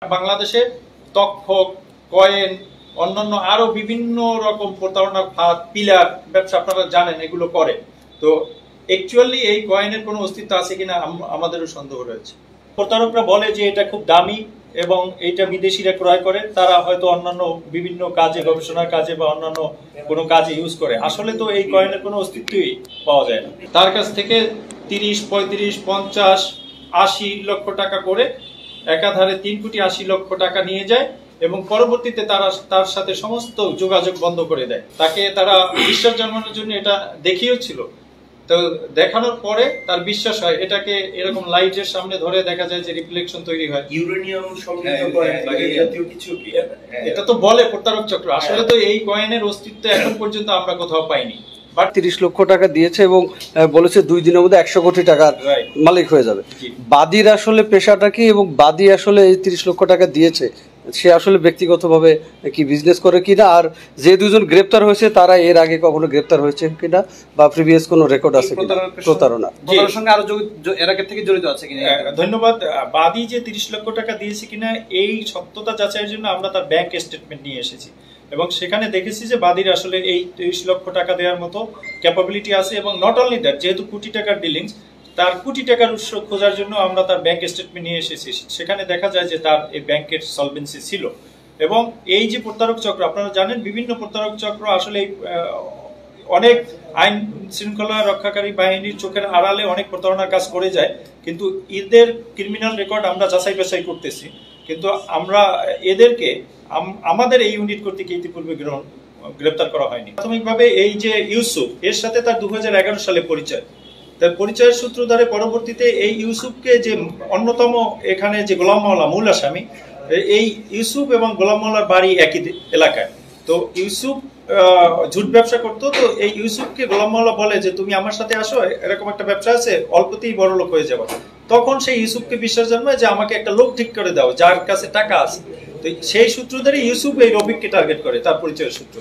বাংলাদেশে তক্ষক, কয়েন, অন্যান্য আরো বিভিন্ন রকম প্রতারণার ফাঁদ, পিলার ব্যবসা আপনারা জানেন এগুলো করে। তো অ্যাকচুয়ালি এই কয়েনের কোনো অস্তিত্ব আছে কিনা আমাদেরও সন্দেহ রয়েছে। প্রতারকরা বলে যে এটা খুব দামি এবং এটা বিদেশিরা ক্রয় করে, তারা হয়তো অন্যান্য বিভিন্ন কাজে, গবেষণার কাজে বা অন্যান্য কোনো কাজে ইউজ করে। আসলে তো এই কয়েনের কোনো অস্তিত্বই পাওয়া যায় না। তার কাছ থেকে 30, 35, 50, 80 লক্ষ টাকা করে একাধারে 3,80,00,000 টাকা নিয়ে যায় এবং পরবর্তীতে তার সাথে সমস্ত যোগাযোগ বন্ধ করে দেয়। তাকে তারা বিশ্বাস জন্মানোর জন্য এটা দেখিয়েছিল। তো দেখানোর পরে তার বিশ্বাস হয়, এটাকে এরকম লাইটের সামনে ধরে দেখা যায় যে রিফ্লেকশন তৈরি হয়। ইউরেনিয়াম সমৃদ্ধ কয়েন বা এই জাতীয় কিছু কি? এটা তো বলে প্রতারক চক্র। আসলে তো এই কয়েনের অস্তিত্ব এখন পর্যন্ত আমরা কোথাও পাইনি। 30 লক্ষ টাকা দিয়েছে এবং বলেছে 2 দিনের মধ্যে 100 কোটি টাকার মালিক হয়ে যাবে। বাদীর আসলে পেশাটা কি এবং বাদী আসলে এই 30 লক্ষ টাকা দিয়েছে, সে আসলে ব্যক্তিগতভাবে কি বিজনেস করে কিনা, আর যে দুজন গ্রেপ্তার হয়েছে তারা এর আগে কখনো গ্রেপ্তার হয়েছে কিনা বা প্রিভিয়াস কোনো রেকর্ড আছে কিনা প্রতারণার সঙ্গে আরো এর আগে থেকে জড়িত আছে কিনা? ধন্যবাদ। বাদী যে 30 লক্ষ টাকা দিয়েছে কিনা এই সত্যতা যাচাইয়ের জন্য আমরা তার ব্যাংক স্টেটমেন্ট নিয়ে এসেছি এবং সেখানে দেখেছি যে বাদীর আসলে এই 30 লক্ষ টাকা দেওয়ার মতো ক্যাপাবিলিটি আছে। এবং নট অনলি দ্যাট, যেহেতু কোটি টাকার ডিলিংস, তার কোটি টাকার উৎস খোঁজার জন্য আমরা তার ব্যাংক স্টেটমেন্ট নিয়ে এসেছি। সেখানে দেখা যায় যে তার এই ব্যাংকের সলভেন্সি ছিল। এবং এই যে প্রতারক চক্র, আপনারা জানেন বিভিন্ন প্রতারক চক্র আসলে অনেক আইন শৃঙ্খলা রক্ষাকারী বাহিনীর চোখের আড়ালে অনেক প্রতারণার কাজ করে যায়, কিন্তু এদের ক্রিমিনাল রেকর্ড আমরা যাচাই বাছাই করতেছি। কিন্তু আমরা এদেরকে আমাদের এই ইউনিট কর্তৃক ইতিপূর্বে গ্রেপ্তার করা হয়নি। প্রাথমিকভাবে এই যে ইউসুফ, এর সাথে তার 2011 সালে পরিচয়। তার পরিচয়ের সূত্র ধরে পরবর্তীতে এই ইউসুফকে যে অন্যতম এখানে যে গোলাম মাওলা মূল আসামি, এই ইউসুফ এবং গোলাম মাওলার বাড়ি একই এলাকায়। তো ইউসুফ ঝুট ব্যবসা করতো। তো এই ইউসুফকে গোলাম মাওলা বলে যে তুমি আমার সাথে আসো, এরকম একটা ব্যবসা আছে, অল্পতেই বড় লোক হয়ে যাবে। তখন সেই ইউসুফকে বিশ্বাস জন্মায় যে আমাকে একটা লোক ঠিক করে দাও যার কাছে টাকা আছে। তো সেই সূত্র ধরে ইউসুফ এই রফিককে টার্গেট করে, তার পরিচয়ের সূত্র।